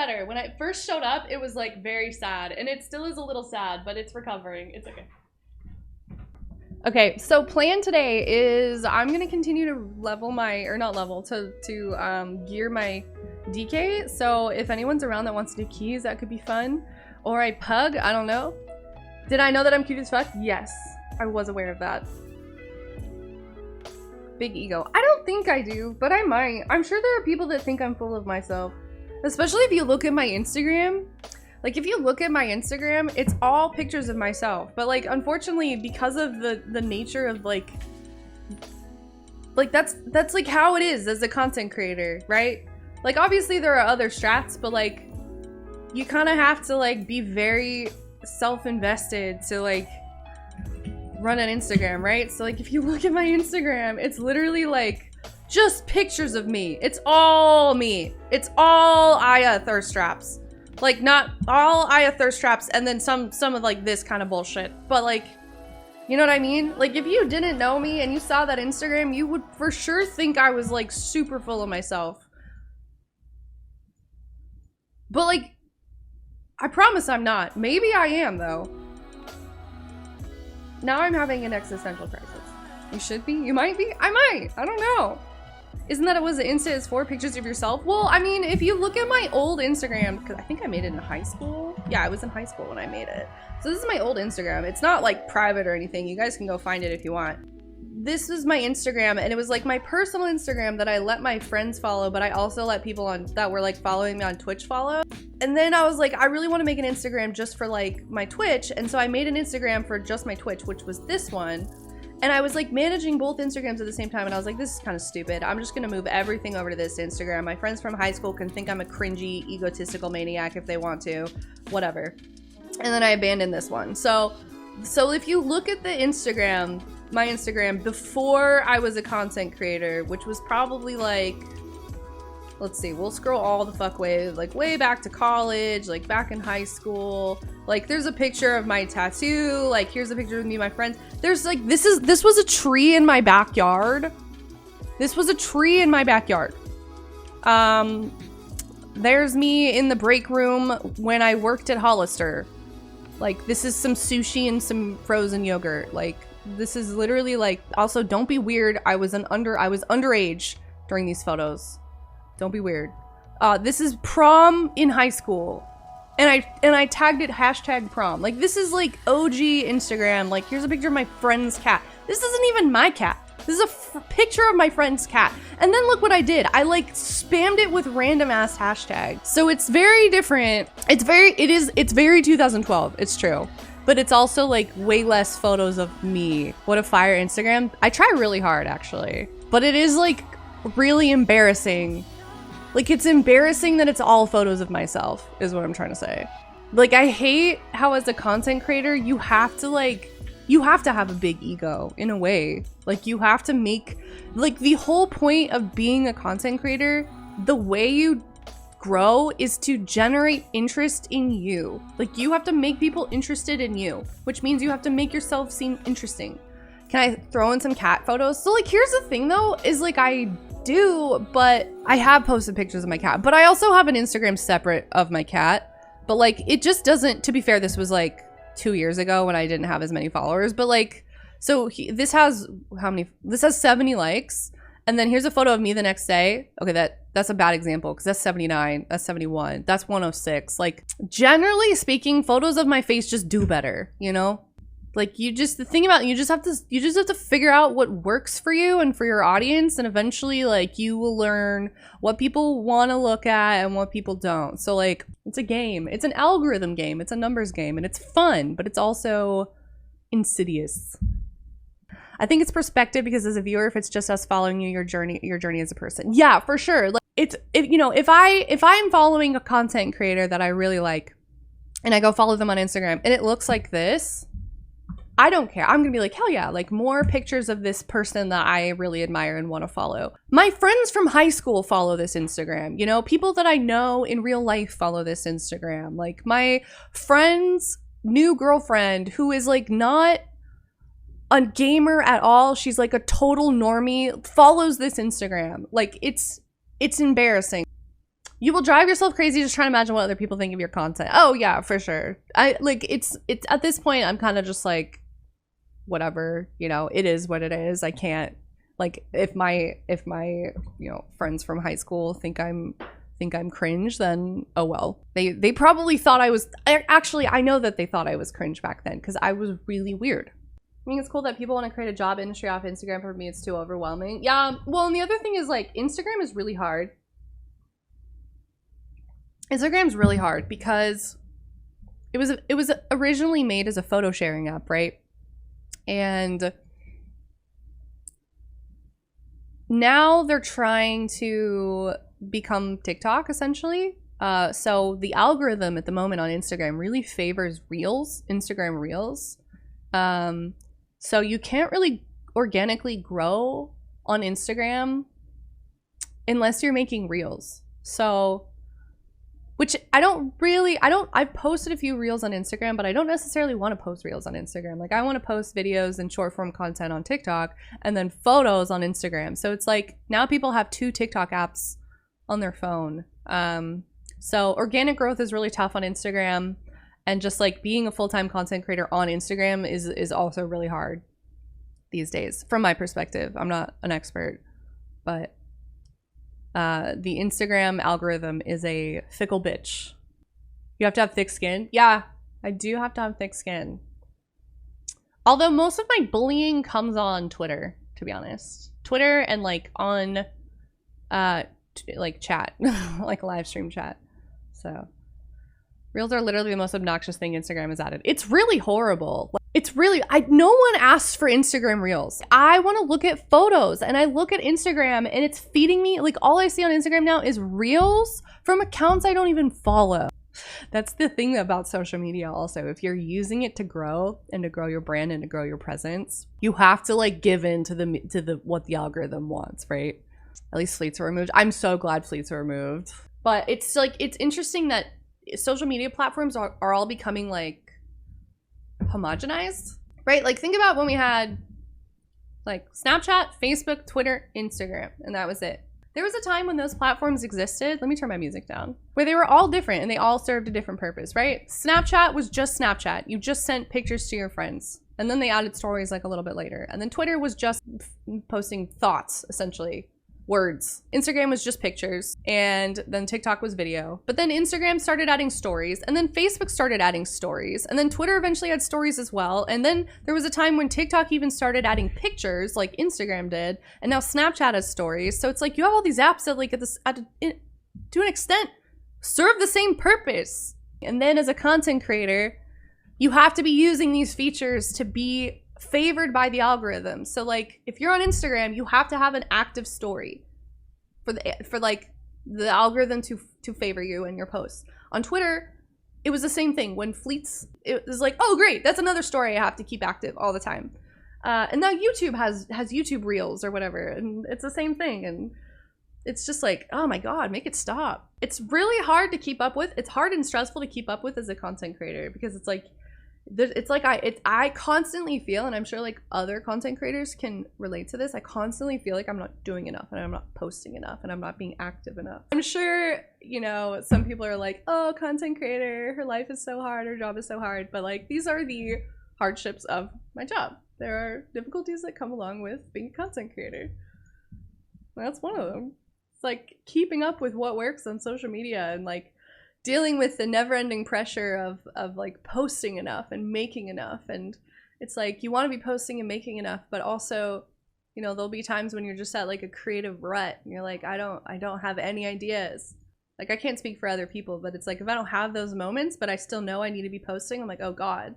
better. When I first showed up, it was like very sad, and it still is a little sad, but it's recovering. It's okay. Okay, so plan today is I'm gonna continue to level my, or not level, to gear my DK. So if anyone's around that wants to do keys, that could be fun. Or I pug, I don't know. Did I know that I'm cute as fuck? Yes, I was aware of that. Big ego. I don't think I do, but I might. I'm sure there are people that think I'm full of myself. Especially if you look at my Instagram. Like, if you look at my Instagram, it's all pictures of myself. But, like, unfortunately, because of the nature of, like, that's, like, how it is as a content creator, right? Like, obviously, there are other strats, but, like, you kind of have to, like, be very self-invested to, like, run an Instagram, right? So, like, if you look at my Instagram, it's literally, like, just pictures of me. It's all me. It's all Aya thirst traps. Like, not all Aya thirst traps and then some of like this kind of bullshit. But like, you know what I mean? Like, if you didn't know me and you saw that Instagram, you would for sure think I was like super full of myself. But like, I promise I'm not. Maybe I am though. Now I'm having an existential crisis. You should be? You might be? I might. I don't know. Isn't that it was an Insta is 4 pictures of yourself? Well, I mean, if you look at my old Instagram, because I think I made it in high school. Yeah, I was in high school when I made it. So this is my old Instagram. It's not like private or anything. You guys can go find it if you want. This was my Instagram, and it was like my personal Instagram that I let my friends follow, but I also let people on that were like following me on Twitch follow. And then I was like, I really want to make an Instagram just for like my Twitch. And so I made an Instagram for just my Twitch, which was this one. And I was like managing both Instagrams at the same time, and I was like, this is kind of stupid. I'm just gonna move everything over to this Instagram. My friends from high school can think I'm a cringy, egotistical maniac if they want to, whatever. And then I abandoned this one. So if you look at the Instagram, my Instagram before I was a content creator, which was probably like, let's see, we'll scroll all the fuck way, like way back to college, like back in high school. Like, there's a picture of my tattoo. Like, here's a picture of me and my friends. There's like, this was a tree in my backyard. This was a tree in my backyard. There's me in the break room when I worked at Hollister. Like, this is some sushi and some frozen yogurt. Like, this is literally like, also don't be weird. I was underage during these photos. Don't be weird. This is prom in high school. And I tagged it #prom. Like, this is like OG Instagram. Like, here's a picture of my friend's cat. This isn't even my cat. This is a picture of my friend's cat. And then look what I did. I like spammed it with random ass hashtags. So it's very different. It's very 2012. It's true. But it's also like way less photos of me. What a fire Instagram. I try really hard actually. But it is like really embarrassing. Like, it's embarrassing that it's all photos of myself, is what I'm trying to say. Like, I hate how as a content creator, you have to have a big ego, in a way. Like, you have to make, like, the whole point of being a content creator, the way you grow is to generate interest in you. Like, you have to make people interested in you, which means you have to make yourself seem interesting. Can I throw in some cat photos? So, like, here's the thing, though, is, like, I do, but I have posted pictures of my cat, but I also have an Instagram separate of my cat, but like, it just doesn't, to be fair, this was like 2 years ago when I didn't have as many followers, but like, so this has how many, this has 70 likes, and then here's a photo of me the next day. Okay, that's a bad example because that's 79, that's 71, that's 106. Like, generally speaking, photos of my face just do better, you know? Like, the thing about it, you just have to figure out what works for you and for your audience, and eventually, like, you will learn what people want to look at and what people don't. So, like, it's a game. It's an algorithm game. It's a numbers game, and it's fun, but it's also insidious. I think it's perspective, because as a viewer, if it's just us following your journey as a person. Yeah, for sure. Like, if I'm following a content creator that I really like, and I go follow them on Instagram, and it looks like this, I don't care. I'm gonna be like, hell yeah, like, more pictures of this person that I really admire and want to follow. My friends from high school follow this Instagram, you know, people that I know in real life follow this Instagram. Like, my friend's new girlfriend, who is like not a gamer at all, she's like a total normie, follows this Instagram. Like, it's embarrassing. You will drive yourself crazy just trying to imagine what other people think of your content. Oh yeah, for sure. I like it's at this point I'm kind of just like whatever, you know, it is what it is. I can't like if my you know friends from high school think I'm cringe, then oh well. They probably thought I was actually I know that they thought I was cringe back then because I was really weird. I think it's cool that people want to create a job industry off Instagram. For me, it's too overwhelming. Yeah, well, and the other thing is like Instagram is really hard. Instagram's really hard because it was originally made as a photo sharing app, right? And now they're trying to become TikTok essentially. So the algorithm at the moment on Instagram really favors Reels, Instagram Reels. So you can't really organically grow on Instagram unless you're making Reels. So, which I've posted a few Reels on Instagram, but I don't necessarily want to post Reels on Instagram. Like I want to post videos and short form content on TikTok and then photos on Instagram. So it's like now people have 2 TikTok apps on their phone. So organic growth is really tough on Instagram. And just like being a full-time content creator on Instagram is also really hard these days, from my perspective. I'm not an expert, but the Instagram algorithm is a fickle bitch. You have to have thick skin. Yeah, I do have to have thick skin. Although most of my bullying comes on Twitter, to be honest. Twitter and like on like chat, like live stream chat. So Reels are literally the most obnoxious thing Instagram has added. It's really horrible. It's really, no one asked for Instagram Reels. I want to look at photos and I look at Instagram and it's feeding me, like all I see on Instagram now is Reels from accounts I don't even follow. That's the thing about social media also. If you're using it to grow and to grow your brand and to grow your presence, you have to like give in to the what the algorithm wants, right? At least fleets are removed. I'm so glad fleets are removed. But it's like, it's interesting that social media platforms are all becoming like homogenized, right? Like think about when we had like Snapchat, Facebook, Twitter, Instagram, and that was it. There was a time when those platforms existed, let me turn my music down, where they were all different and they all served a different purpose, right? Snapchat was just Snapchat. You just sent pictures to your friends. And then they added stories like a little bit later. And then Twitter was just posting thoughts, essentially. Words. Instagram was just pictures, and then TikTok was video. But then Instagram started adding stories, and then Facebook started adding stories, and then Twitter eventually had stories as well. And then there was a time when TikTok even started adding pictures like Instagram did, and now Snapchat has stories. So it's like you have all these apps that like to an extent serve the same purpose. And then as a content creator, you have to be using these features to be favored by the algorithm. So like if you're on Instagram, you have to have an active story for like the algorithm to favor you and your posts. On Twitter, it was the same thing. When fleets, it was like, oh great, that's another story I have to keep active all the time. And now YouTube has YouTube Reels or whatever, and it's the same thing. And it's just like, oh my god, make it stop. It's really hard to keep up with. It's hard and stressful to keep up with as a content creator, because it's like I constantly feel, and I'm sure like other content creators can relate to this, I constantly feel like I'm not doing enough and I'm not posting enough and I'm not being active enough. I'm sure, you know, some people are like, oh, content creator, her life is so hard, her job is so hard, but like these are the hardships of my job. There are difficulties that come along with being a content creator. That's one of them. It's like keeping up with what works on social media and like dealing with the never-ending pressure of like posting enough and making enough. And it's like you want to be posting and making enough, but also, you know, there'll be times when you're just at like a creative rut and you're like, I don't have any ideas. Like I can't speak for other people, but it's like if I don't have those moments but I still know I need to be posting, I'm like, oh god,